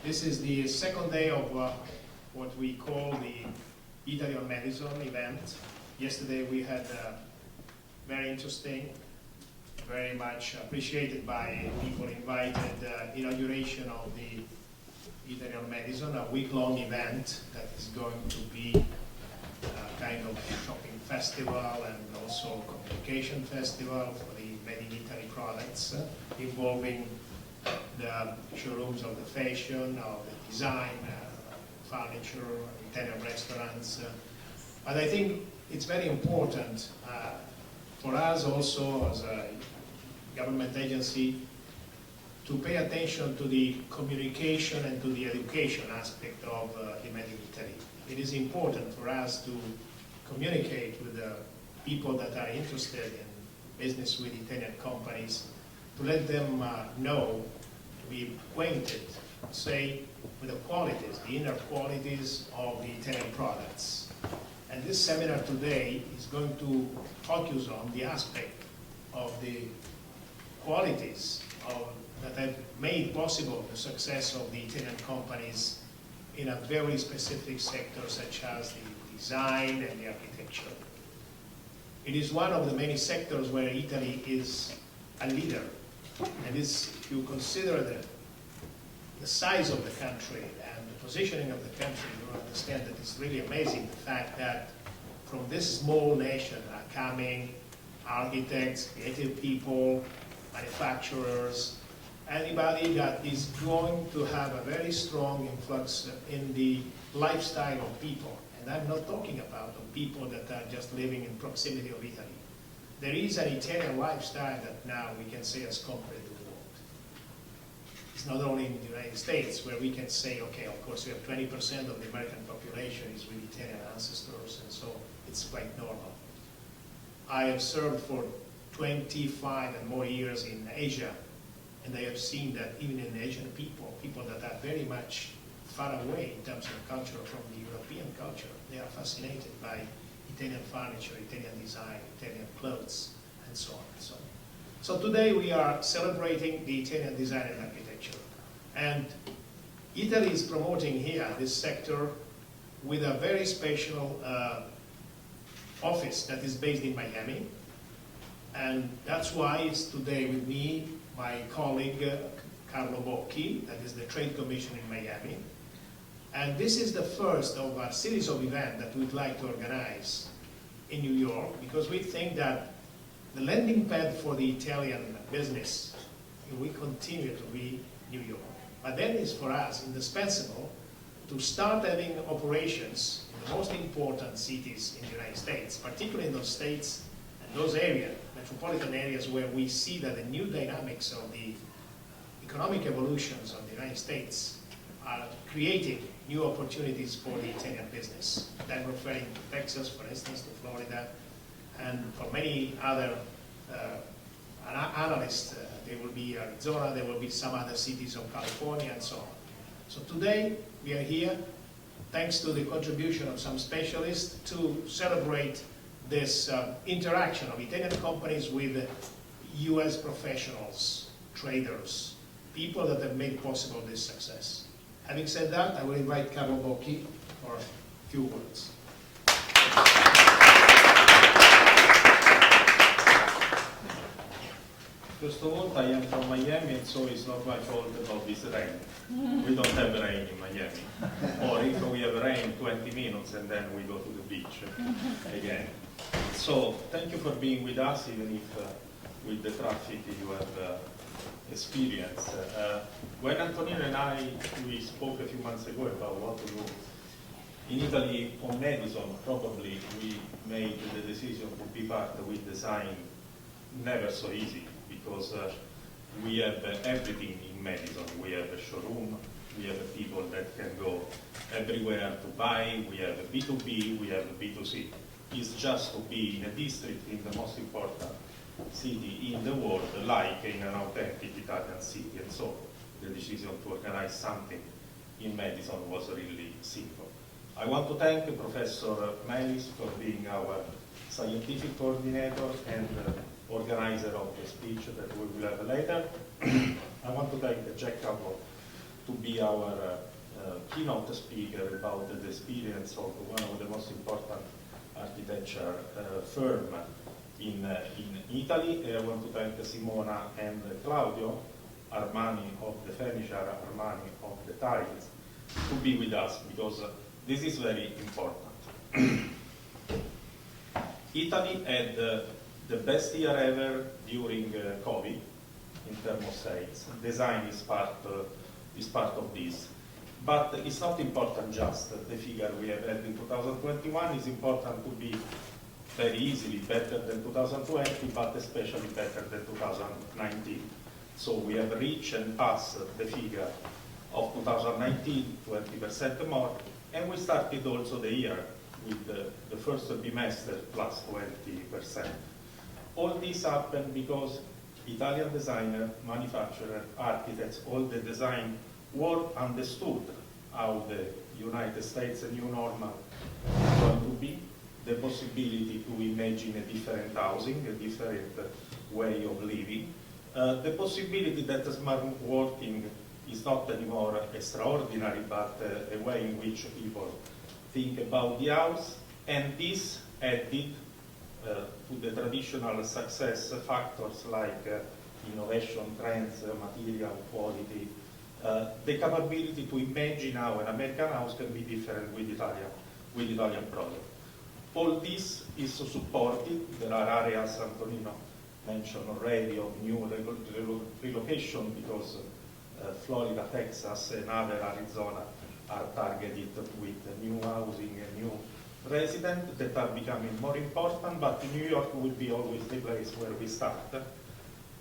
This is the second day of what we call the Italy on Madison event. Yesterday we had very interesting, very much appreciated by people invited, inauguration of the Italy on Madison, a week-long event that is going to be a kind of shopping festival and also communication festival for the Made in Italy products, involving the showrooms of the fashion, of the design, furniture, Italian restaurants. But I think it's very important for us also as a government agency to pay attention to the communication and to the education aspect of the Made in Italy. It is important for us to communicate with the people that are interested in business with Italian companies, to let them know, to be acquainted, say, with the qualities, the inner qualities of the Italian products. And this seminar today is going to focus on the aspect of the qualities that have made possible the success of the Italian companies in a very specific sector such as the design and the architecture. It is one of the many sectors where Italy is a leader. And if you consider the size of the country and the positioning of the country, you will understand that it's really amazing the fact that from this small nation are coming architects, creative people, manufacturers, anybody that is going to have a very strong influx in the lifestyle of people. And I'm not talking about the people that are just living in proximity of Italy. There is an Italian lifestyle that now we can say has conquered the world. It's not only in the United States where we can say, okay, of course we have 20% of the American population is with Italian ancestors, and so it's quite normal. I have served for 25 and more years in Asia, and I have seen that even in Asian people that are very much far away in terms of culture from the European culture, they are fascinated by Italian furniture, Italian design, Italian clothes, and so on and so on. So today we are celebrating the Italian design and architecture. And Italy is promoting here this sector with a very special office that is based in Miami. And that's why it's today with me my colleague Carlo Bocchi, that is the Trade Commission in Miami. And this is the first of a series of events that we'd like to organize in New York, because we think that the landing pad for the Italian business will continue to be New York. But then it's for us indispensable to start having operations in the most important cities in the United States, particularly in those states and those areas, metropolitan areas, where we see that the new dynamics of the economic evolutions of the United States are creating new opportunities for the Italian business. I'm referring to Texas, for instance, to Florida, and for many other analysts, there will be Arizona, there will be some other cities of California, and so on. So today, we are here, thanks to the contribution of some specialists, to celebrate this interaction of Italian companies with US professionals, traders, people that have made possible this success. Having said that, I will invite Carlo Bocchi for a few words. First of all, I am from Miami, and so it's not my fault about this rain. We don't have rain in Miami. Or if we have rain, 20 minutes, and then we go to the beach again. So thank you for being with us, even if with the traffic you have experience. When Antonino and we spoke a few months ago about what to do in Italy on Madison, probably we made the decision to be part with design never so easy, because we have everything in Madison. We have a showroom, we have people that can go everywhere to buy, we have a B2B, we have a B2C. It's just to be in a district in the most important city in the world, like in an authentic Italian city, and so the decision to organize something in Madison was really simple. I want to thank Professor Melis for being our scientific coordinator and organizer of the speech that we will have later. I want to thank Jack Campbell to be our keynote speaker about the experience of one of the most important architecture firm in Italy. I want to thank Simona and Claudio, Armani of the furniture, Armani of the tiles, to be with us, because this is very important. Italy had the best year ever during COVID in terms of sales. Design is part of this. But it's not important just the figure we have had in 2021. It's important to be very easily better than 2020, but especially better than 2019. So we have reached and passed the figure of 2019, 20% more, and we started also the year with the first bimester plus 20%. All this happened because Italian designer, manufacturer, architects, all the design world understood how the United States new normal is going to be, the possibility to imagine a different housing, a different way of living, the possibility that smart working is not anymore extraordinary, but a way in which people think about the house, and this added to the traditional success factors like innovation, trends, material, quality, the capability to imagine how an American house can be different with Italian product. All this is supported. There are areas Antonino mentioned already of new relocation, because Florida, Texas, and other Arizona are targeted with new housing and new residents that are becoming more important, but New York will be always the place where we start,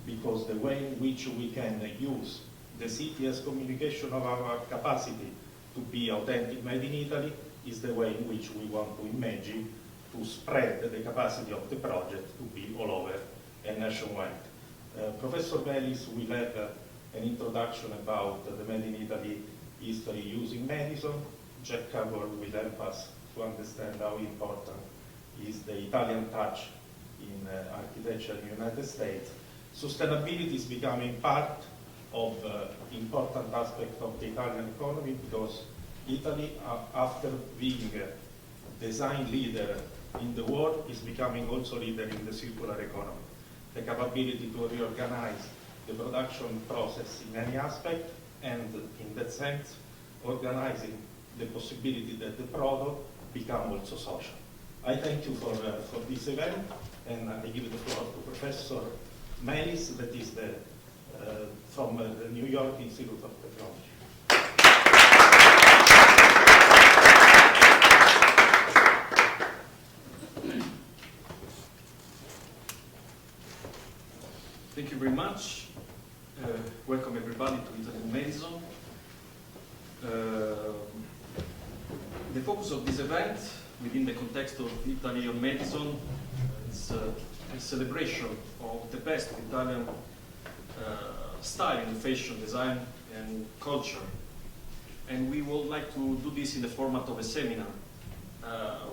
because the way in which we can use the city as communication of our capacity to be authentic made in Italy is the way in which we want to imagine to spread the capacity of the project to be all over and nationwide. Professor Bellis will have an introduction about the Made in Italy history using Madison. Jack Cabot will help us to understand how important is the Italian touch in architecture in the United States. Sustainability is becoming part of important aspect of the Italian economy, because Italy, after being a design leader in the world, is becoming also leader in the circular economy. The capability to reorganize the production process in any aspect, and in that sense, organizing the possibility that the product become also social. I thank you for this event, and I give the floor to Professor Melis, that is from the New York Institute of Technology. Thank you very much. Welcome everybody to Italy and Madison. The focus of this event, within the context of Italy on Madison, is a celebration of the best of Italian style in fashion, design, and culture. And we would like to do this in the format of a seminar,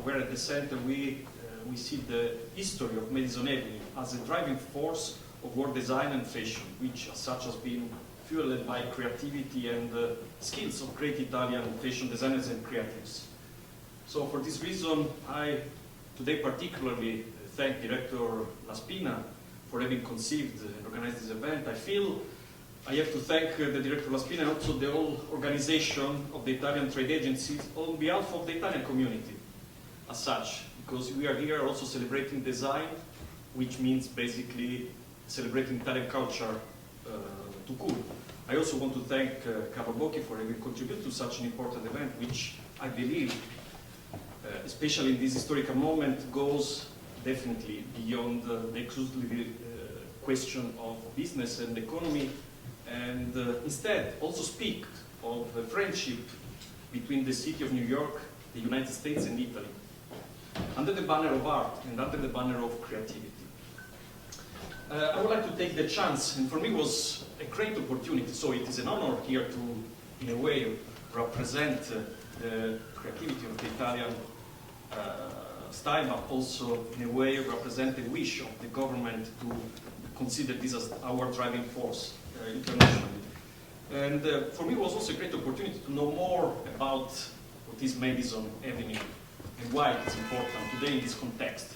where at the center we see the history of Madison Avenue as a driving force of world design and fashion, which as such has been fueled by creativity and skills of great Italian fashion designers and creatives. So for this reason, I today particularly thank Director Laspina for having conceived and organized this event. I feel I have to thank the Director Laspina and also the whole organization of the Italian trade agencies on behalf of the Italian community as such, because we are here also celebrating design, which means basically celebrating Italian culture to cool. I also want to thank Cavabocchi for having contributed to such an important event, which I believe, especially in this historical moment, goes definitely beyond the exclusive question of business and economy, and instead also speak of the friendship between the city of New York, the United States, and Italy, under the banner of art and under the banner of creativity. I would like to take the chance, and for me it was a great opportunity, so it is an honor here to, in a way, represent the creativity of the Italian style, but also in a way represent the wish of the government to consider this as our driving force internationally. And for me, it was also a great opportunity to know more about what is Madison Avenue and why it's important today in this context.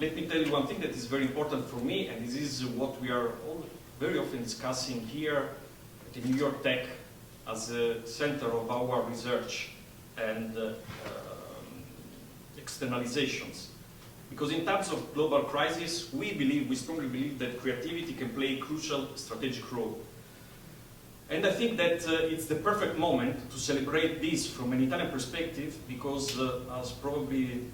Let me tell you one thing that is very important for me, and this is what we are all very often discussing here at the New York Tech as a center of our research and externalizations. Because in times of global crisis, we strongly believe that creativity can play a crucial strategic role. And I think that it's the perfect moment to celebrate this from an Italian perspective, because as probably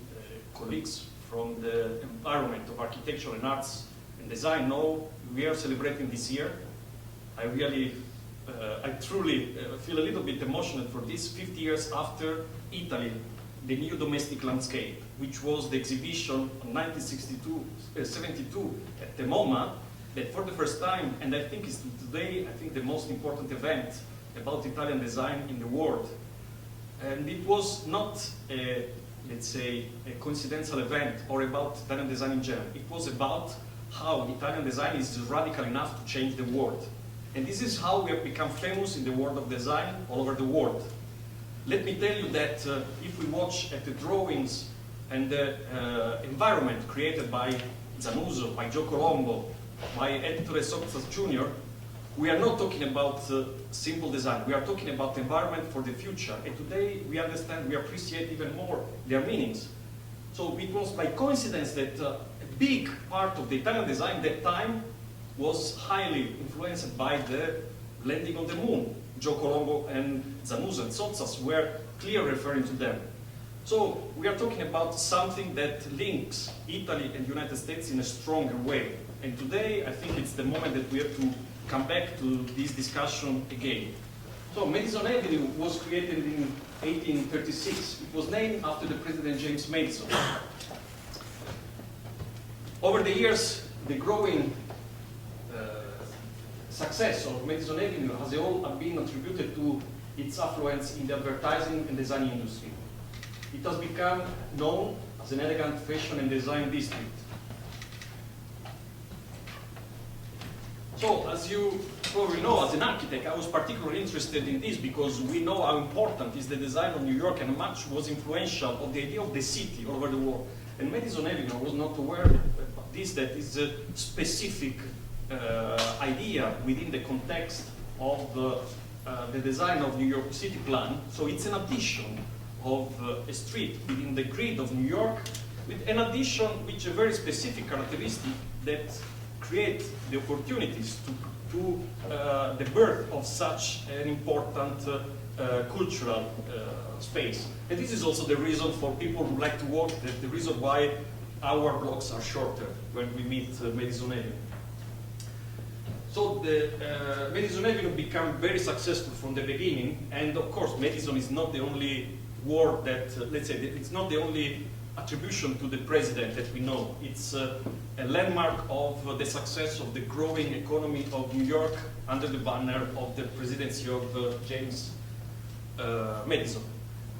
colleagues from the environment of architecture and arts and design know, we are celebrating this year. I truly feel a little bit emotional for this, 50 years after Italy, the new domestic landscape, which was the exhibition in 1972 at the MoMA, that for the first time, and I think is today, I think the most important event about Italian design in the world. And it was not a, let's say, a coincidental event or about Italian design in general. It was about how Italian design is radical enough to change the world. And this is how we have become famous in the world of design all over the world. Let me tell you that if we watch at the drawings and the environment created by Zanuso, by Gio Colombo, by Ettore Soxas Jr., we are not talking about simple design. We are talking about the environment for the future. And today we understand, we appreciate even more their meanings. So it was by coincidence that a big part of the Italian design at that time was highly influenced by the landing on the moon. Gio Colombo and Zanuso and Soxas were clearly referring to them. So we are talking about something that links Italy and the United States in a stronger way. And today, I think it's the moment that we have to come back to this discussion again. So Madison Avenue was created in 1836. It was named after the President James Madison. Over the years, the growing success of Madison Avenue has all been attributed to its affluence in the advertising and design industry. It has become known as an elegant fashion and design district. So, as you probably know, as an architect, I was particularly interested in this because we know how important is the design of New York and how much was influential of the idea of the city all over the world. And Madison Avenue was not aware of this, that is a specific idea within the context of the design of New York City plan. So it's an addition of a street within the grid of New York, with an addition which a very specific characteristic that create the opportunities to the birth of such an important cultural space. And this is also the reason for people who like to walk, the reason why our blocks are shorter when we meet Madison Avenue. So the Madison Avenue became very successful from the beginning, and of course Madison is not the only word that, let's say, it's not the only attribution to the president that we know. It's a landmark of the success of the growing economy of New York under the banner of the presidency of James Madison.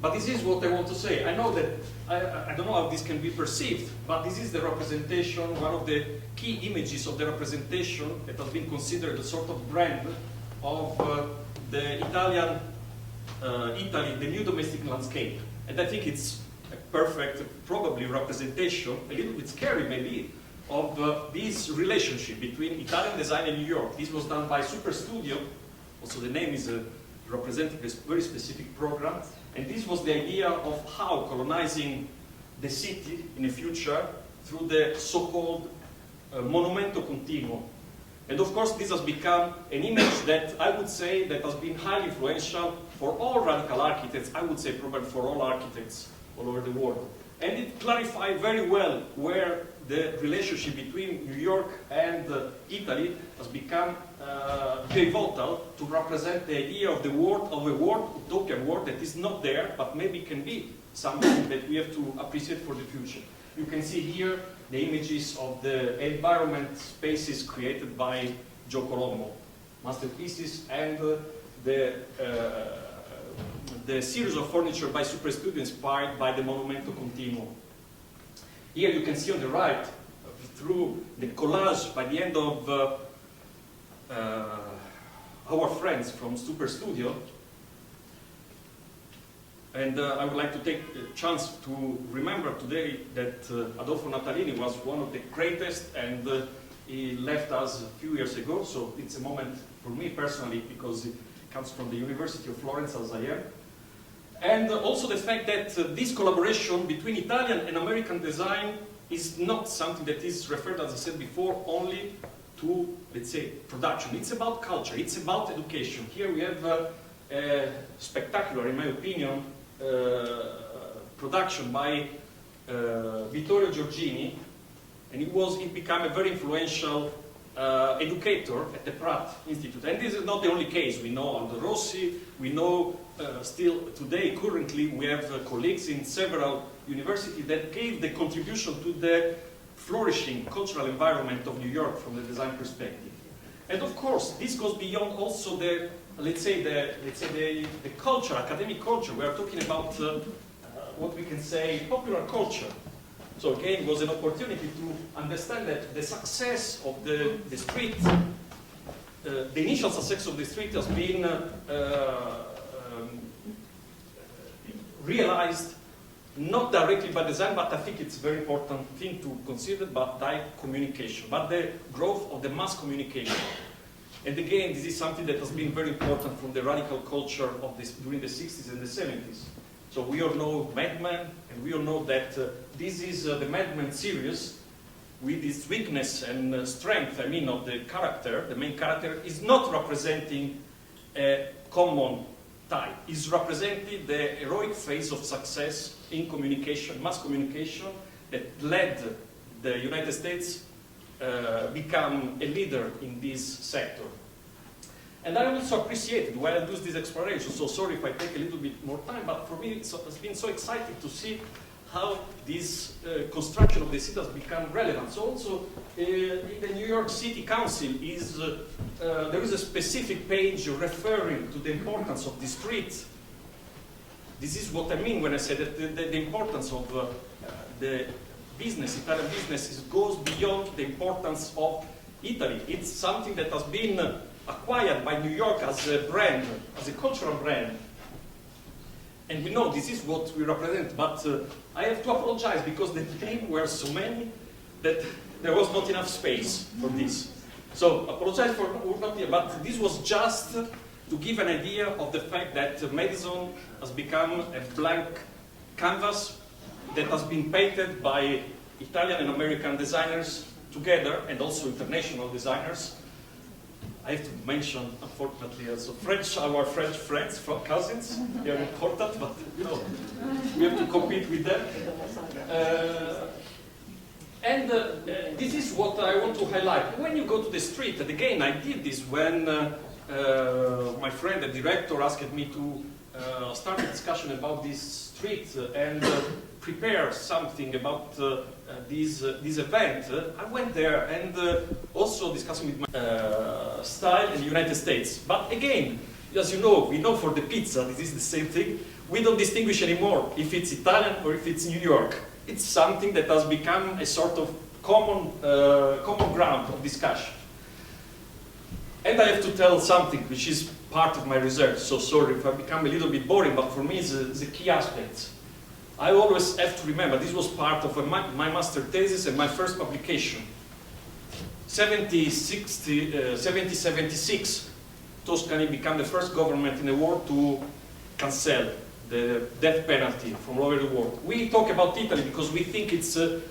But this is what I want to say. I know that, I don't know how this can be perceived, but this is the representation, one of the key images of the representation that has been considered a sort of brand of the Italy, the new domestic landscape. And I think it's a perfect, probably, representation, a little bit scary maybe, of this relationship between Italian design and New York. This was done by Super Studio. Also the name is representing a very specific program. And this was the idea of how colonizing the city in the future through the so-called monumento continuo. And of course this has become an image that I would say that has been highly influential for all radical architects, I would say probably for all architects all over the world. And it clarified very well where the relationship between New York and Italy has become pivotal to represent the idea of the world, of a world, utopian world that is not there, but maybe can be something that we have to appreciate for the future. You can see here the images of the environment spaces created by Gio Colombo, masterpieces, and the series of furniture by Super Studio inspired by the Monumento Continuo. Here you can see on the right, through the collage by the end of our friends from Super Studio. And I would like to take a chance to remember today that Adolfo Natalini was one of the greatest, and he left us a few years ago, so it's a moment for me personally because it comes from the University of Florence as I am. And also the fact that this collaboration between Italian and American design is not something that is referred, as I said before, only to, let's say, production. It's about culture, it's about education. Here we have a spectacular, in my opinion, production by Vittorio Giorgini, and he became a very influential educator at the Pratt Institute. And this is not the only case. We know Aldo Rossi, we know still today, currently, we have colleagues in several universities that gave the contribution to the flourishing cultural environment of New York from the design perspective. And of course, this goes beyond also the, let's say the culture, academic culture. We are talking about what we can say popular culture. So again, it was an opportunity to understand that the success of the street, the initial success of the street has been realized not directly by design, but I think it's a very important thing to consider, but by communication, but the growth of the mass communication. And again, this is something that has been very important from the radical culture of this during the 60s and the 70s. So we all know Mad Men, and we all know that this is the Mad Men series with its weakness and strength, I mean, of the character. The main character is not representing a common type. It's representing the heroic phase of success in communication, mass communication, that led the United States become a leader in this sector. And I also appreciated while I do this exploration, so sorry if I take a little bit more time, but for me it's been so exciting to see how this construction of the city has become relevant. So also in the New York City Council there is a specific page referring to the importance of the street. This is what I mean when I say that the importance of the business, Italian business, goes beyond the importance of Italy. It's something that has been acquired by New York as a brand, as a cultural brand. And we know this is what we represent, but I have to apologize because the names were so many that there was not enough space for this. So apologize for not here, but this was just to give an idea of the fact that Madison has become a blank canvas that has been painted by Italian and American designers together, and also international designers. I have to mention, unfortunately, also our French friends, cousins. They are important, but you know, we have to compete with them. This is what I want to highlight. When you go to the street, and again, I did this when my friend, the director, asked me to start a discussion about this street and prepare something about this event. I went there and also discussing with my style in the United States. But again, as you know, we know for the pizza, this is the same thing. We don't distinguish anymore if it's Italian or if it's New York. It's something that has become a sort of common ground of discussion. And I have to tell something which is part of my research, so sorry if I become a little bit boring, but for me it's the key aspects. I always have to remember, this was part of my master thesis and my first publication. 1776, Tuscany became the first government in the world to cancel the death penalty from all over the world. We talk about Italy because we think it's a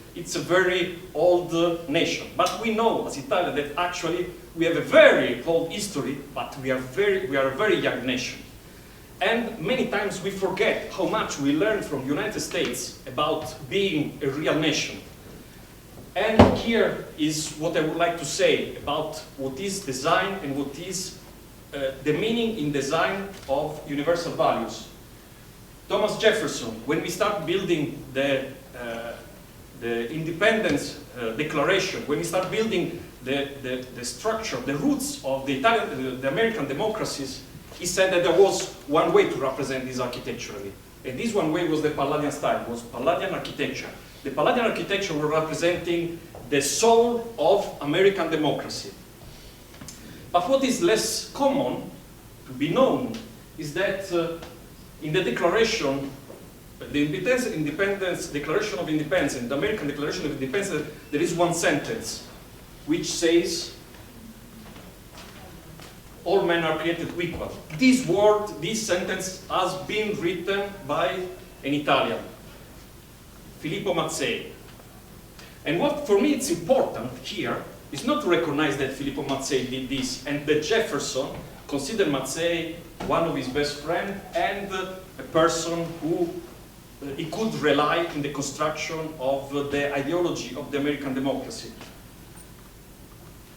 very old nation. But we know as Italians that actually we have a very old history, but we are a very young nation. And many times we forget how much we learned from the United States about being a real nation. And here is what I would like to say about what is design and what is the meaning in design of universal values. Thomas Jefferson, when we start building the Independence Declaration, when we start building the structure, the roots of the American democracies, he said that there was one way to represent this architecturally. And this one way was the Palladian style, was Palladian architecture. The Palladian architecture was representing the soul of American democracy. But what is less common to be known is that in the declaration, the Declaration of Independence, and the American Declaration of Independence, there is one sentence which says, all men are created equal. This word, this sentence has been written by an Italian, Filippo Mazzei. And what for me it's important here is not to recognize that Filippo Mazzei did this and that Jefferson considered Mazzei one of his best friends and a person who he could rely in the construction of the ideology of the American democracy.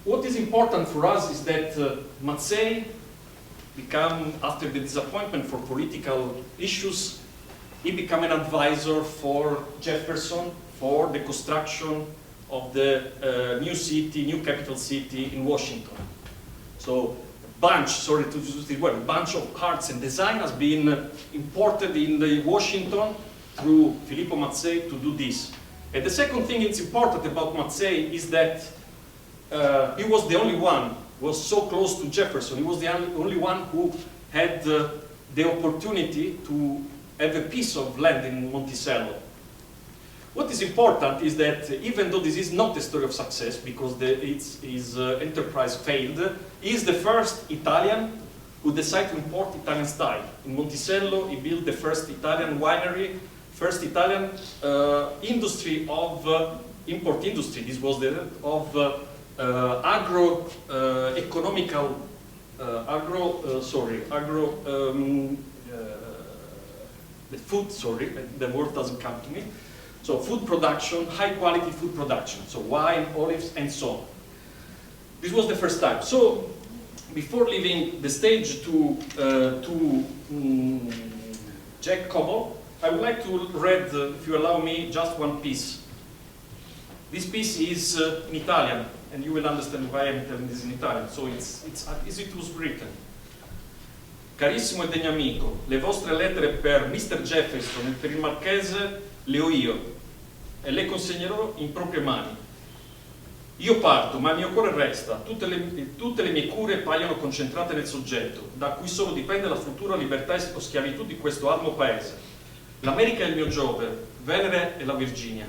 What is important for us is that Mazzei became, after the disappointment for political issues, he became an advisor for Jefferson for the construction of the new city, new capital city in Washington. So sorry to use the word, bunch of arts and design has been imported in the Washington through Filippo Mazzei to do this. And the second thing that's important about Mazzei is that he was the only one who was so close to Jefferson. He was the only one who had the opportunity to have a piece of land in Monticello. What is important is that even though this is not a story of success because his enterprise failed, he is the first Italian who decided to import Italian style. In Monticello, he built the first Italian winery, first Italian industry of import industry. This was the of agroeconomical, the food, sorry, the word doesn't come to me. So food production, high quality food production, so wine, olives, and so on. This was the first time. So before leaving the stage to Jack Coble, I would like to read, if you allow me, just one piece. This piece is in Italian, and you will understand why I'm telling this in Italian. So it's as it was written. Carissimo e degno amico, le vostre lettere per Mr. Jefferson e per il Marchese le ho io e le consegnerò in proprie mani. Io parto, ma il mio cuore resta. Tutte le mie cure paiono concentrate nel soggetto, da cui solo dipende la futura libertà o schiavitù di questo almo paese. L'America è il mio Giove, Venere è la Virginia.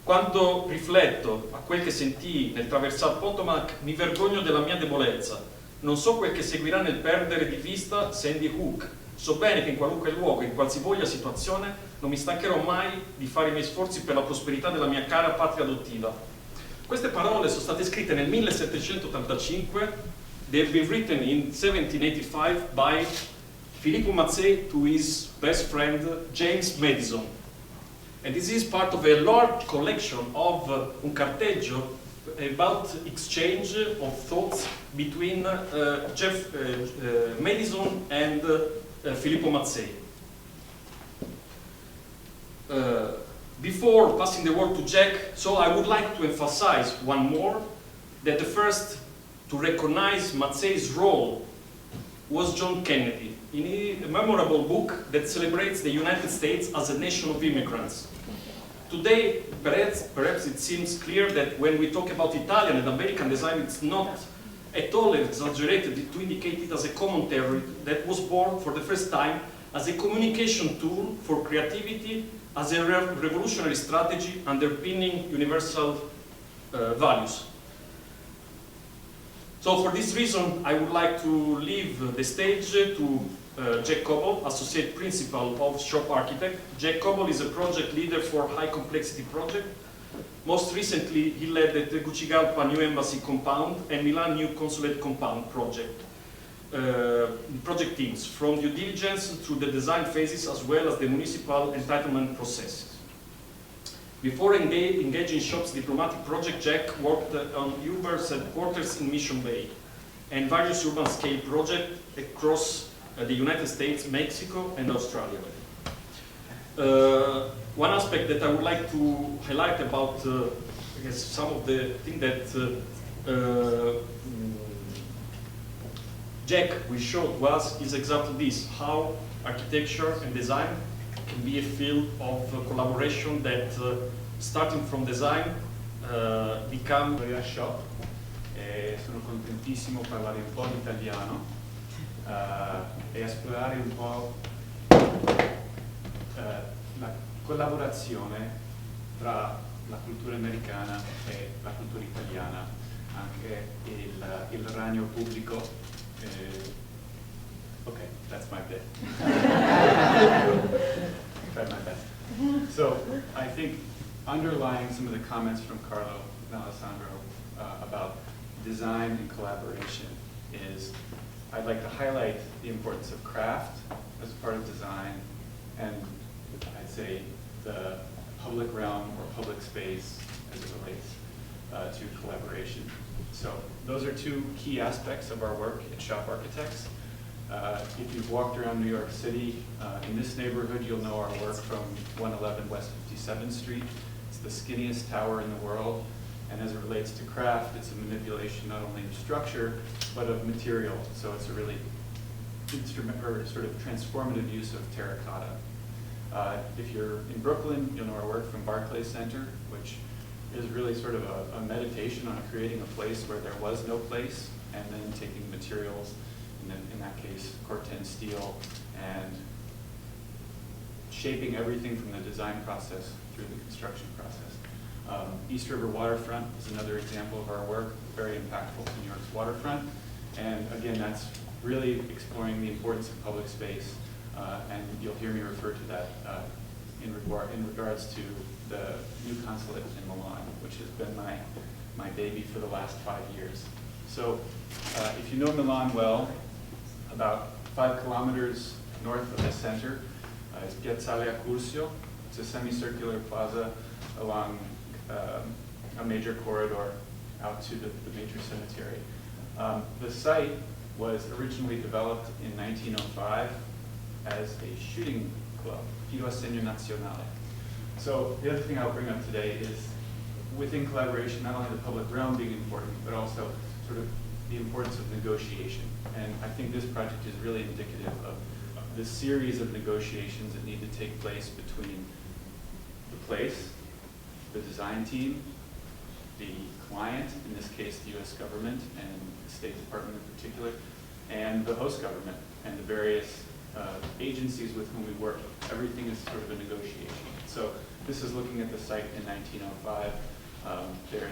Quando rifletto a quel che sentii nel traversare Potomac, mi vergogno della mia debolezza. Non so quel che seguirà nel perdere di vista Sandy Hook. So bene che in qualunque luogo, in qualsivoglia situazione, non mi stancherò mai di fare i miei sforzi per la prosperità della mia cara patria adottiva. Queste parole sono state scritte nel 1785. They have been written in 1785 by Filippo Mazzei to his best friend James Madison. And this is part of a large collection of un carteggio about exchange of thoughts between Madison and Filippo Mazzei. Before passing the word to Jack, so I would like to emphasize one more that the first to recognize Mazzei's role was John Kennedy in a memorable book that celebrates the United States as a nation of immigrants. Today, perhaps it seems clear that when we talk about Italian and American design, it's not at all exaggerated to indicate it as a common theory that was born for the first time as a communication tool for creativity, as a revolutionary strategy underpinning universal values. So for this reason, I would like to leave the stage to Jack Coble, Associate Principal of Shop Architect. Jack Coble is a project leader for high complexity project. Most recently, he led the Tegucigalpa New Embassy Compound and Milan New Consulate Compound project. Project teams, from due diligence through the design phases as well as the municipal entitlement processes. Before engaging Shop's diplomatic project, Jack worked on Uber's headquarters in Mission Bay and various urban scale projects across the United States, Mexico, and Australia. One aspect that I would like to highlight about I guess some of the things that Jack will show to us is exactly this, how architecture and design can be a field of collaboration that starting from design become a shop. e sono contentissimo di parlare un po' di italiano e esplorare un po' la collaborazione tra la cultura americana e la cultura italiana, anche il ragno pubblico. Okay, that's my bit. Tried my best. So I think underlying some of the comments from Carlo and Alessandro about design and collaboration is I'd like to highlight the importance of craft as a part of design, and I'd say the public realm or public space as it relates to collaboration. So those are two key aspects of our work at Shop Architects. If you've walked around New York City, in this neighborhood, you'll know our work from 111 West 57th Street. It's the skinniest tower in the world, and as it relates to craft, it's a manipulation not only of structure, but of material. So it's a really sort of transformative use of terracotta. If you're in Brooklyn, you'll know our work from Barclay Center, which is really sort of a meditation on creating a place where there was no place, and then taking materials, in that case, Corten steel, and shaping everything from the design process through the construction process. East River Waterfront is another example of our work, very impactful to New York's waterfront. And again, that's really exploring the importance of public space, and you'll hear me refer to that in regards to the new consulate in Milan, which has been my baby for the last 5 years. So if you know Milan well, about 5 kilometers north of the center is Piazzale Accursio. It's a semicircular plaza along a major corridor out to the major cemetery. The site was originally developed in 1905 as a shooting club, Tiro a Segno Nazionale. So the other thing I'll bring up today is within collaboration, not only the public realm being important, but also sort of the importance of negotiation. And I think this project is really indicative of the series of negotiations that need to take place between the place, the design team, the client, in this case the US government and the State Department in particular, and the host government and the various agencies with whom we work. Everything is sort of a negotiation. So this is looking at the site in 1905. There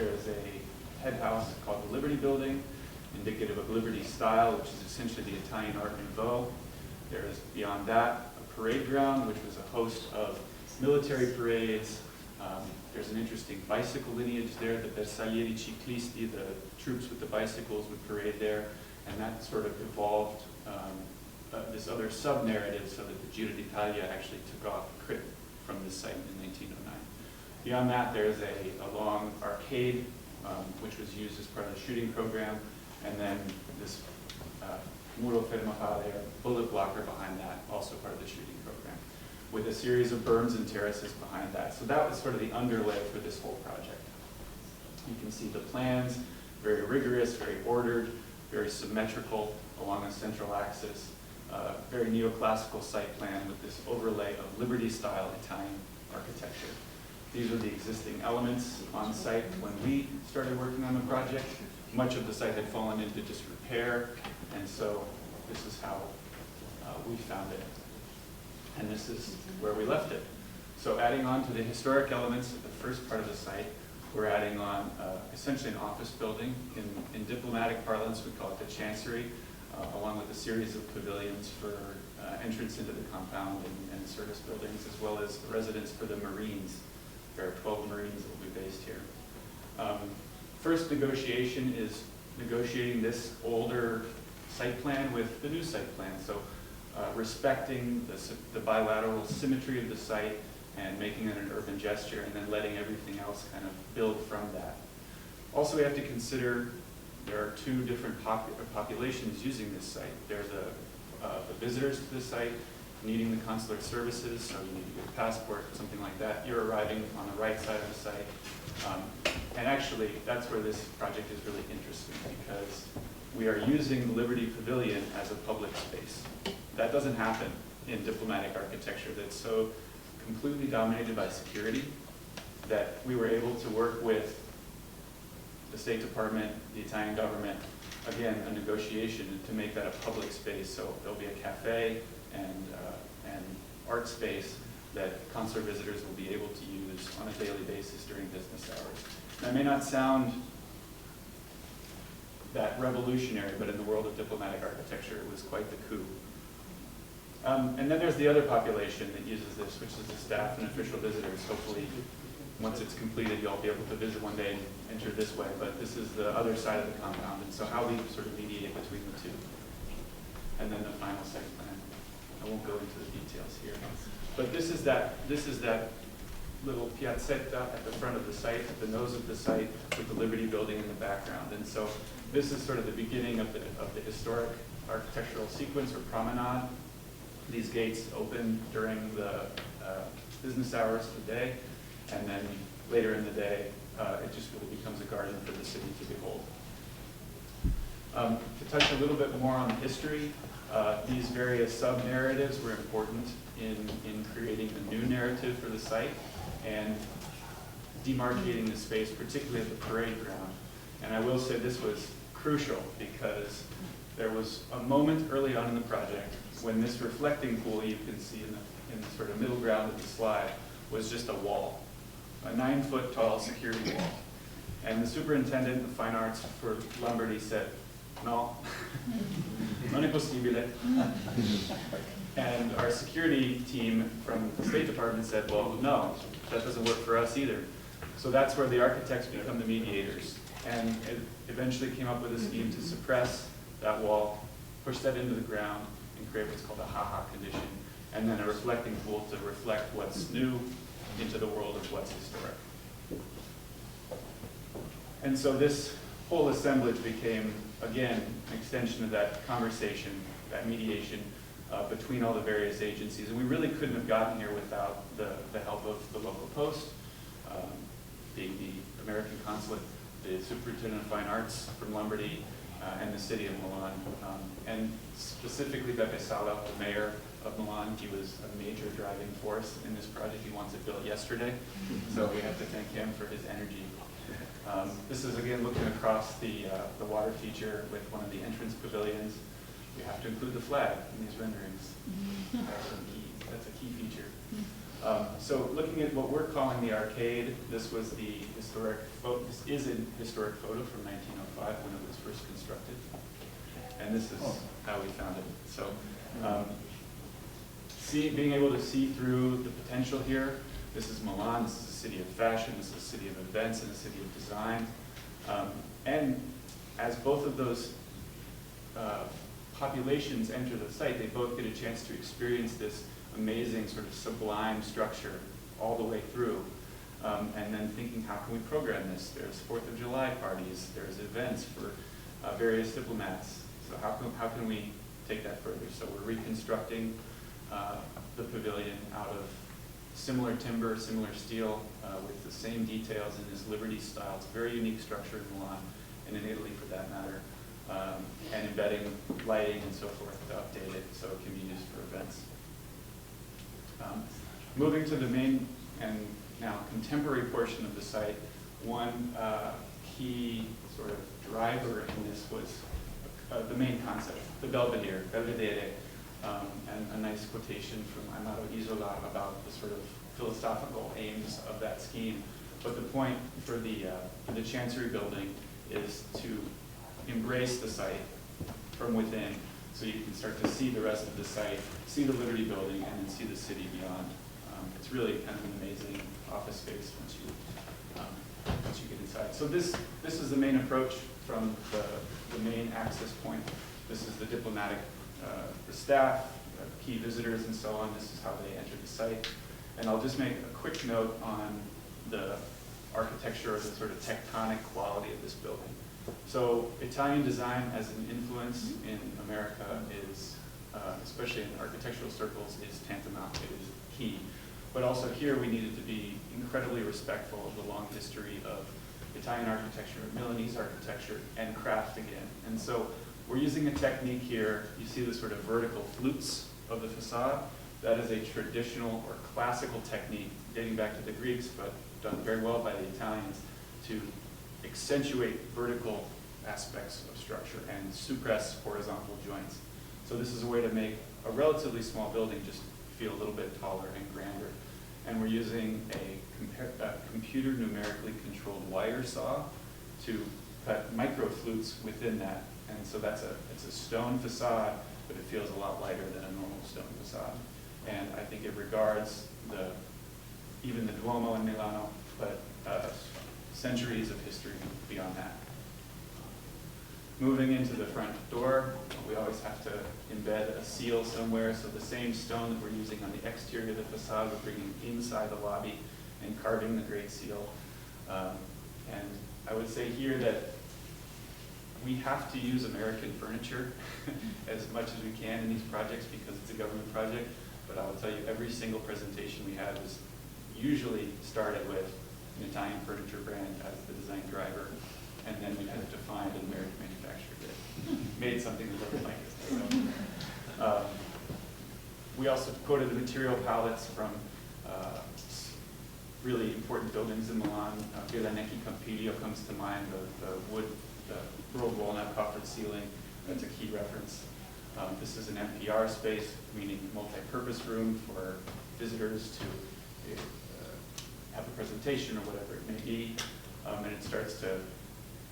is a head house called the Liberty Building, indicative of Liberty style, which is essentially the Italian Art Nouveau. There is, beyond that, a parade ground, which was a host of military parades. There's an interesting bicycle lineage there. The Bersaglieri Ciclisti, the troops with the bicycles, would parade there, and that sort of evolved this other sub-narrative so that the Giro d'Italia actually took off from this site in 1909. Beyond that, there's a long arcade, which was used as part of the shooting program, and then this muro fermapale, or bullet blocker behind that, also part of the shooting program, with a series of berms and terraces behind that. So that was sort of the underlay for this whole project. You can see the plans, very rigorous, very ordered, very symmetrical along a central axis, very neoclassical site plan with this overlay of Liberty-style Italian architecture. These are the existing elements on site when we started working on the project. Much of the site had fallen into disrepair, and so this is how we found it. And this is where we left it. So adding on to the historic elements of the first part of the site, we're adding on essentially an office building. In diplomatic parlance, we call it the Chancery, along with a series of pavilions for entrance into the compound and service buildings, as well as residence for the Marines. There are 12 Marines that will be based here. First negotiation is negotiating this older site plan with the new site plan. So respecting the bilateral symmetry of the site and making it an urban gesture, and then letting everything else kind of build from that. Also, we have to consider there are 2 different populations using this site. There's the visitors to the site needing the consular services, so you need to get a passport, something like that. You're arriving on the right side of the site. And actually, that's where this project is really interesting, because we are using the Liberty Pavilion as a public space. That doesn't happen in diplomatic architecture that's so completely dominated by security that we were able to work with the State Department, the Italian government, again, a negotiation to make that a public space. So there'll be a cafe and art space that consular visitors will be able to use on a daily basis during business hours. That may not sound that revolutionary, but in the world of diplomatic architecture, it was quite the coup. And then there's the other population that uses this, which is the staff and official visitors. Hopefully, once it's completed, you'll be able to visit one day and enter this way. But this is the other side of the compound, and so how we sort of mediate between the two. And then the final site plan. I won't go into the details here. But this is that little piazzetta at the front of the site, at the nose of the site, with the Liberty Building in the background. And so this is sort of the beginning of the historic architectural sequence or promenade. These gates open during the business hours of the day, and then later in the day, it just really becomes a garden for the city to behold. To touch a little bit more on the history, these various sub-narratives were important in creating the new narrative for the site and demarcating the space, particularly at the parade ground. And I will say this was crucial because there was a moment early on in the project when this reflecting pool you can see in the sort of middle ground of the slide was just a wall, a 9-foot tall security wall. And the superintendent of fine arts for Lombardy said, no, non è possibile. And our security team from the State Department said, well, no, that doesn't work for us either. So that's where the architects become the mediators. And it eventually came up with a scheme to suppress that wall, push that into the ground, and create what's called a ha-ha condition, and then a reflecting pool to reflect what's new into the world of what's historic. And so this whole assemblage became, again, an extension of that conversation, that mediation between all the various agencies. And we really couldn't have gotten here without the help of the local post, being the American Consulate, the Superintendent of Fine Arts from Lombardy, and the city of Milan. And specifically Beppe Sala, the mayor of Milan, he was a major driving force in this project. He wants it built yesterday, so we have to thank him for his energy. This is again looking across the water feature with one of the entrance pavilions. We have to include the flag in these renderings. That's a key feature. So looking at what we're calling the arcade, this was the historic photo. This is a historic photo from 1905 when it was first constructed, and this is how we found it. So being able to see through the potential here. This is Milan. This is a city of fashion. This is a city of events and a city of design. And as both of those populations enter the site, they both get a chance to experience this amazing sort of sublime structure all the way through. And then thinking, how can we program this? There's 4th of July parties. There's events for various diplomats. So how can we take that further? So we're reconstructing the pavilion out of similar timber, similar steel, with the same details in this Liberty style. It's a very unique structure in Milan, and in Italy for that matter, and embedding lighting and so forth to update it so it can be used for events. Moving to the main and now contemporary portion of the site, one key sort of driver in this was the main concept, the Belvedere, and a nice quotation from Amaro Isola about the sort of philosophical aims of that scheme. But the point for the Chancery building is to embrace the site from within, so you can start to see the rest of the site, see the Liberty Building, and then see the city beyond. It's really kind of an amazing office space once you get inside. So this is the main approach from the main access point. This is the diplomatic, the staff, key visitors, and so on. This is how they enter the site. And I'll just make a quick note on the architecture or the sort of tectonic quality of this building. So Italian design as an influence in America is, especially in architectural circles, is tantamount. It is key. But also here we needed to be incredibly respectful of the long history of Italian architecture, Milanese architecture, and craft again. And so we're using a technique here. You see the sort of vertical flutes of the facade. That is a traditional or classical technique dating back to the Greeks, but done very well by the Italians to accentuate vertical aspects of structure and suppress horizontal joints. So this is a way to make a relatively small building just feel a little bit taller and grander. And we're using a computer numerically controlled wire saw to cut microflutes within that. And so it's a stone facade, but it feels a lot lighter than a normal stone facade. And I think it regards even the Duomo in Milano, but centuries of history beyond that. Moving into the front door, we always have to embed a seal somewhere, so the same stone that we're using on the exterior of the facade, we're bringing inside the lobby and carving the Great Seal. And I would say here that we have to use American furniture as much as we can in these projects because it's a government project, but I will tell you every single presentation we have is usually started with an Italian furniture brand as the design driver, and then we have to find an American manufacturer that made something that looked like it. So, we also quoted the material palettes from really important buildings in Milan. Villanechi Campiglio comes to mind, the wood, the rolled walnut coffered ceiling. That's a key reference. This is an MPR space, meaning multi-purpose room for visitors to have a presentation or whatever it may be. And it starts to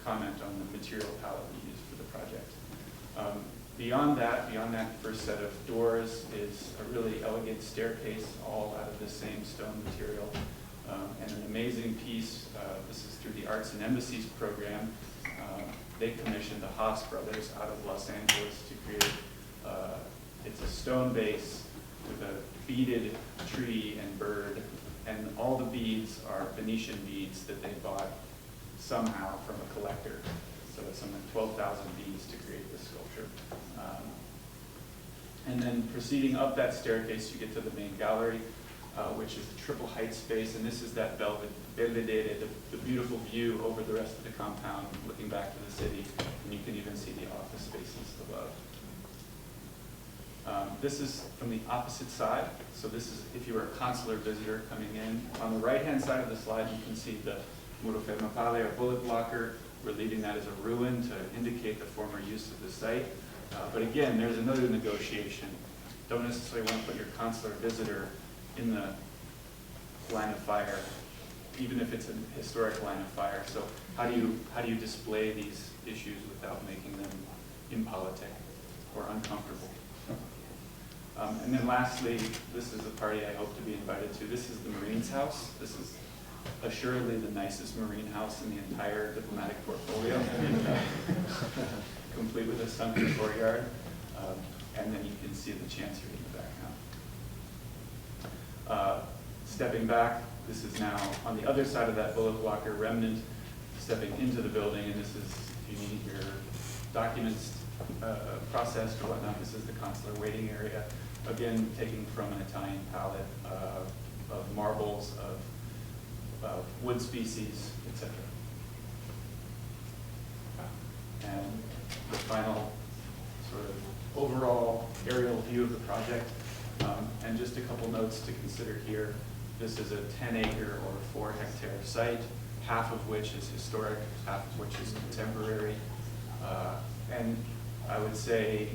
comment on the material palette we used for the project. Beyond that first set of doors is a really elegant staircase, all out of the same stone material. And an amazing piece, this is through the Arts and Embassies program. They commissioned the Haas brothers out of Los Angeles to create, it's a stone base with a beaded tree and bird, and all the beads are Venetian beads that they bought somehow from a collector. So it's something like 12,000 beads to create this sculpture. And then proceeding up that staircase, you get to the main gallery, which is the triple height space, and this is that Belvedere, the beautiful view over the rest of the compound, looking back to the city, and you can even see the office spaces above. This is from the opposite side, so this is if you were a consular visitor coming in. On the right-hand side of the slide, you can see the Muro Fermapale, or bullet blocker. We're leaving that as a ruin to indicate the former use of the site. But again, there's another negotiation. Don't necessarily want to put your consular visitor in the line of fire, even if it's a historic line of fire. So how do you display these issues without making them impolitic or uncomfortable? And then lastly, this is a party I hope to be invited to. This is the Marine's house. This is assuredly the nicest marine house in the entire diplomatic portfolio, complete with a sunken courtyard. And then you can see the chancery in the background. Stepping back, this is now on the other side of that bullet blocker remnant, stepping into the building, and this is, if you need your documents processed or whatnot, this is the consular waiting area. Again, taking from an Italian palette of marbles, of wood species, etc. And the final sort of overall aerial view of the project. And just a couple notes to consider here. This is a 10-acre or 4-hectare site, half of which is historic, half of which is contemporary. And I would say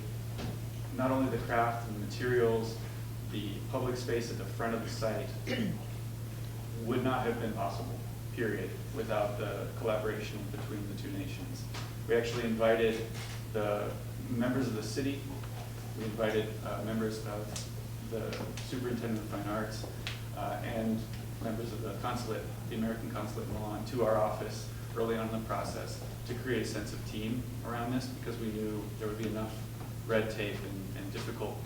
not only the craft and the materials, the public space at the front of the site would not have been possible, period, without the collaboration between the two nations. We actually invited the members of the city, we invited members of the Superintendent of Fine Arts, and members of the consulate, the American consulate in Milan, to our office early on in the process to create a sense of team around this, because we knew there would be enough red tape and difficult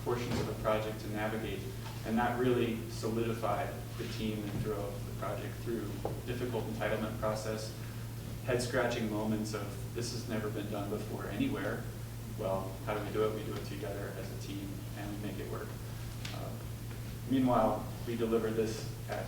portions of the project to navigate. And that really solidified the team and drove the project through difficult entitlement process, head-scratching moments of this has never been done before anywhere. Well, how do we do it? We do it together as a team and we make it work. Meanwhile, we delivered this at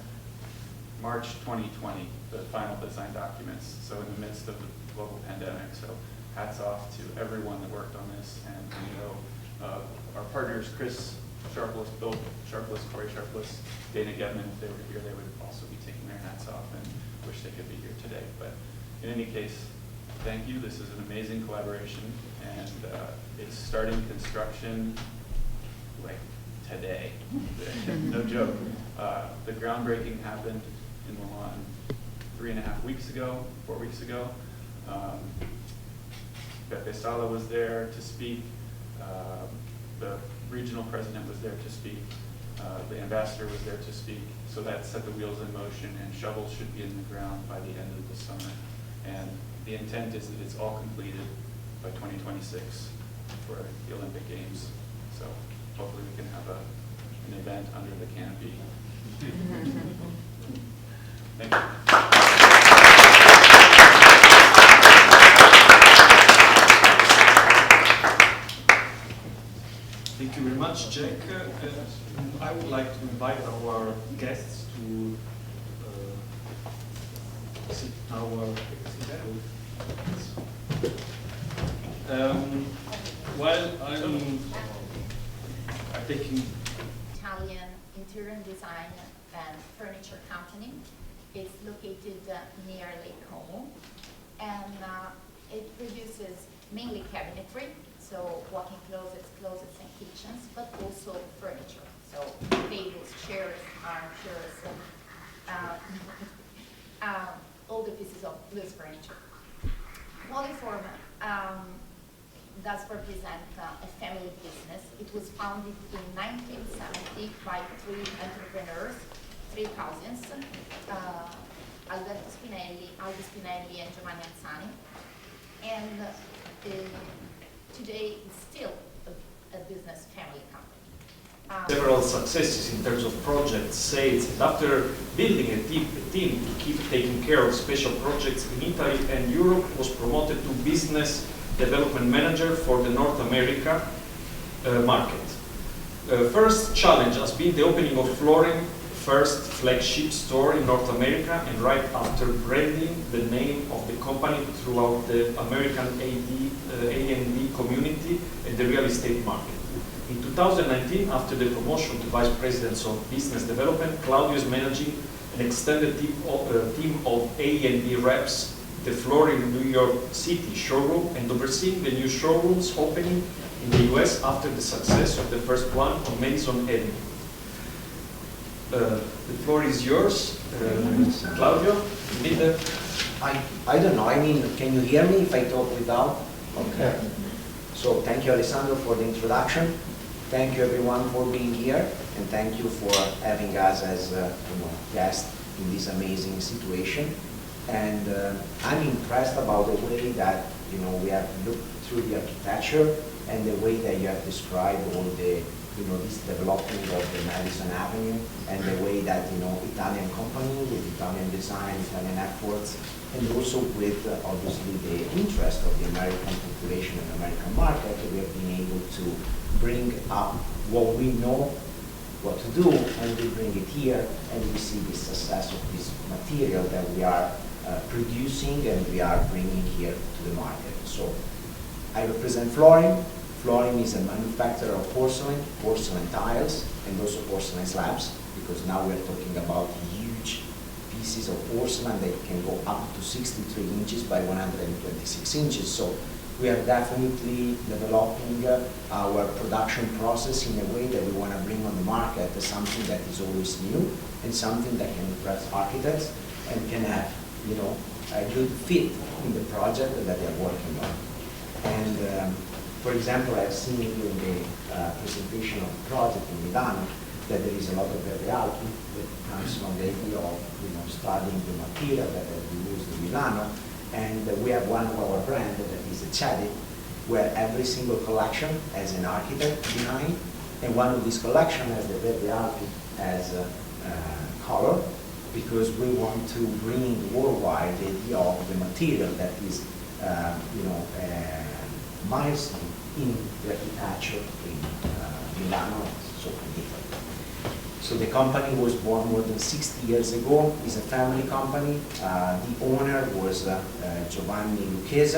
March 2020, the final design documents, so in the midst of the global pandemic. So hats off to everyone that worked on this, and you know, our partners, Chris Sharpless, Bill Sharpless, Corey Sharpless, Dana Getman, if they were here, they would also be taking their hats off and wish they could be here today. But In any case, thank you. This is an amazing collaboration, and it's starting construction like today. No joke. The groundbreaking happened in Milan 3.5 weeks ago, 4 weeks ago. Beppe Sala was there to speak. The regional president was there to speak. The ambassador was there to speak. So that set the wheels in motion, and shovels should be in the ground by the end of the summer. And the intent is that it's all completed by 2026 for the Olympic Games. So hopefully we can have an event under the canopy. Thank you. Thank you very much, Jack. I would like to invite our guests to sit our while I'm taking Italian interior design and furniture company. It's located near Lake Como, and it produces mainly cabinetry, so walk-in closets, and kitchens, but also furniture, so tables, chairs, armchairs, all the pieces of loose furniture. Polyform does represent a family business. It was founded in 1970 by 3 entrepreneurs, 3 cousins, Alberto Spinelli, Aldo Spinelli, and Giovanni Anzani. And today it's still a business family company. several successes in terms of projects, sales, and after building a team to keep taking care of special projects in Italy and Europe, was promoted to business development manager for the North America market. First challenge has been the opening of Flooring first flagship store in North America, and right after branding the name of the company throughout the American A&D community and the real estate market. In 2019, after the promotion to Vice President of Business Development, Claudio is managing an extended team of A&D reps, the Flooring New York City showroom, and overseeing the new showrooms opening in the US after the success of the first one on Madison Avenue. The floor is yours, Claudio. I don't know, I mean, can you hear me if I talk without? Okay. So thank you, Alessandro, for the introduction. Thank you, everyone, for being here, and thank you for having us as guests in this amazing situation. And I'm impressed about the way that we have looked through the architecture and the way that you have described all the this development of the Madison Avenue, and the way that Italian company with Italian design, Italian efforts, and also with obviously the interest of the American population and American market, we have been able to bring up what we know what to do, and we bring it here, and we see the success of this material that we are producing and we are bringing here to the market. So I represent Flooring. Flooring is a manufacturer of porcelain tiles, and also porcelain slabs, because now we're talking about huge pieces of porcelain that can go up to 63 inches by 126 inches. So we are definitely developing our production process in a way that we want to bring on the market something that is always new, and something that can impress architects and can have a good fit in the project that they are working on. And for example, I've seen during the presentation of the project in Milan that there is a lot of reality that comes from the idea of studying the material that we used in Milano. And we have one of our brands that is a Chedi, where every single collection has an architect behind, and one of these collections has the reality as a color, because we want to bring worldwide the idea of the material that is milestone in the architecture in Milano, so in Italy. So the company was born more than 60 years ago. It's a family company. The owner was Giovanni Lucchese,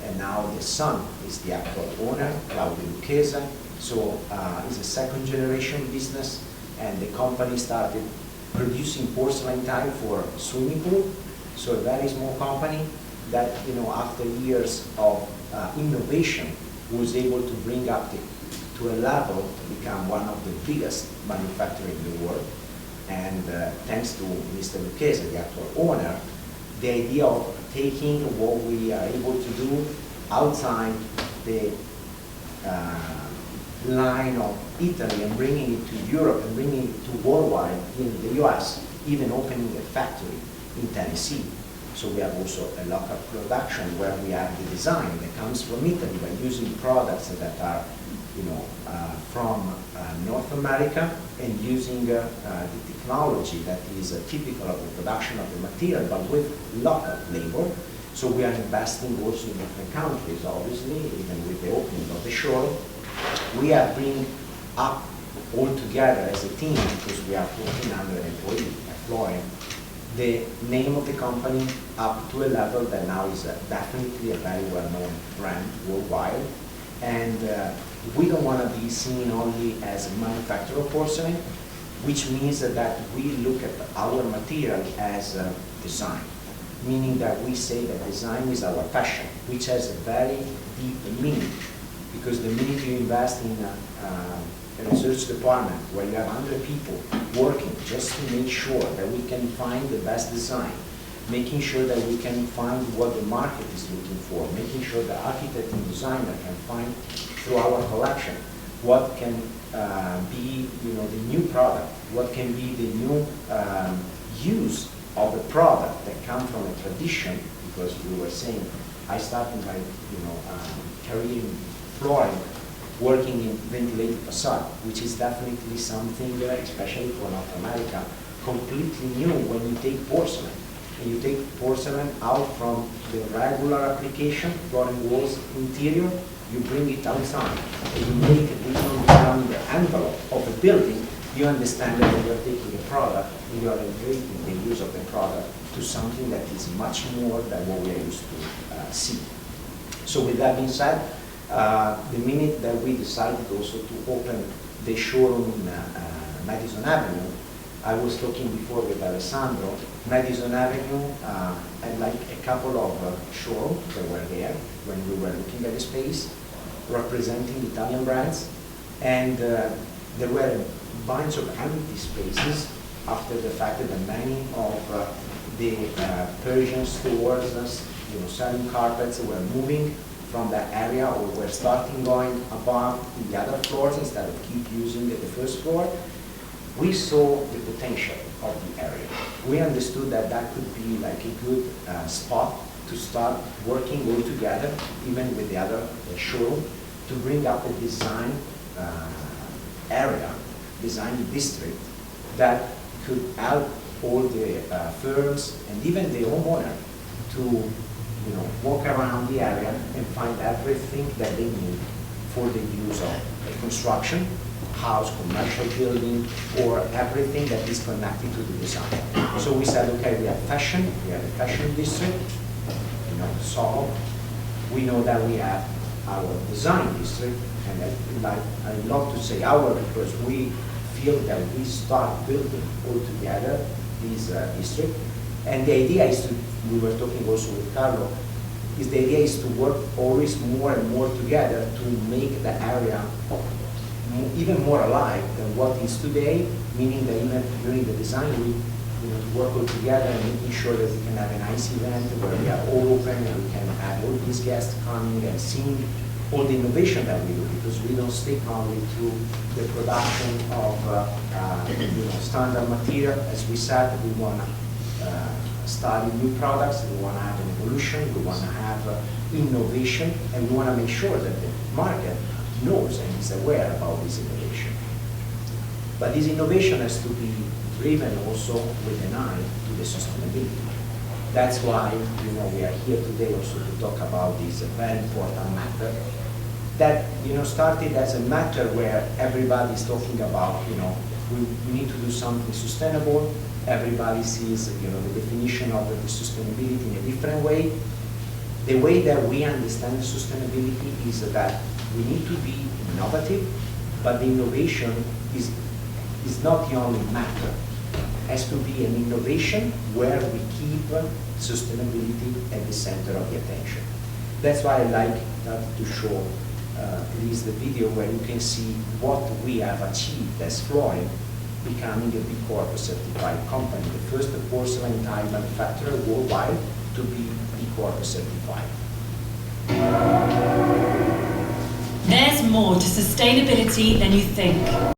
and now the son is the actual owner, Claudio Lucchese. So it's a second generation business, and the company started producing porcelain tile for swimming pool. So a very small company. that, after years of innovation, was able to bring up to a level to become one of the biggest manufacturers in the world. And thanks to Mr. Lucchese, the actual owner, the idea of taking what we are able to do outside the line of Italy and bringing it to Europe and bringing it to worldwide in the US, even opening a factory in Tennessee. So we have also a local production where we have the design that comes from Italy by using products that are, from North America and using the technology that is typical of the production of the material, but with local labor. So we are investing also in different countries, obviously, even with the opening of the showroom. We are bringing up all together as a team, because we are 1,400 employees at Florian, the name of the company up to a level that now is definitely a very well-known brand worldwide. And we don't want to be seen only as a manufacturer of porcelain, which means that we look at our material as design, meaning that we say that design is our passion, which has a very deep meaning, because the minute you invest in a research department where you have 100 people working just to make sure that we can find the best design, making sure that we can find what the market is looking for, making sure the architect and designer can find through our collection what can be the new product, what can be the new use of the product that come from a tradition, because we were saying, I started my career in flooring, working in ventilated facade, which is definitely something, especially for North America, completely new when you take porcelain. And you take porcelain out from the regular application, flooring walls, interior, you bring it outside, and you make it down the envelope of a building, you understand that you are taking a product and you are elevating the use of the product to something that is much more than what we are used to see. So with that being said, the minute that we decided also to open the showroom in Madison Avenue, I was talking before with Alessandro, Madison Avenue had like a couple of showrooms that were there when we were looking at the space, representing Italian brands, and there were a bunch of empty spaces after the fact that many of the Persian stores, selling carpets were moving from that area or were starting going above the other floors instead of keep using the first floor. We saw the potential of the area. We understood that that could be like a good spot to start working all together, even with the other showroom, to bring up a design area, design district that could help all the firms and even the homeowner to walk around the area and find everything that they need for the use of construction, house, commercial building, or everything that is connected to the design. So we said, okay, we have fashion, we have a fashion district, Soho. We know that we have our design district, and I love to say our, because we feel that we start building all together this district. And the idea is to, we were talking also with Carlo, is the idea is to work always more and more together to make the area even more alive than what is today, meaning that even during the design we work all together and making sure that we can have a nice event where we are all open and we can have all these guests coming and seeing all the innovation that we do, because we don't stick only to the production of standard material. As we said, we want to study new products, we want to have an evolution, we want to have innovation, and we want to make sure that the market knows and is aware about this innovation. But this innovation has to be driven also with an eye to the sustainability. That's why we are here today also to talk about this very important matter that started as a matter where everybody is talking about we need to do something sustainable. Everybody sees the definition of the sustainability in a different way. The way that we understand sustainability is that we need to be innovative, but the innovation is not the only matter. has to be an innovation where we keep sustainability at the center of the attention. That's why I like that to show at least the video where you can see what we have achieved as Floyd, becoming a B Corp certified company, the first porcelain tile manufacturer worldwide to be B Corp certified. There's more to sustainability than you think.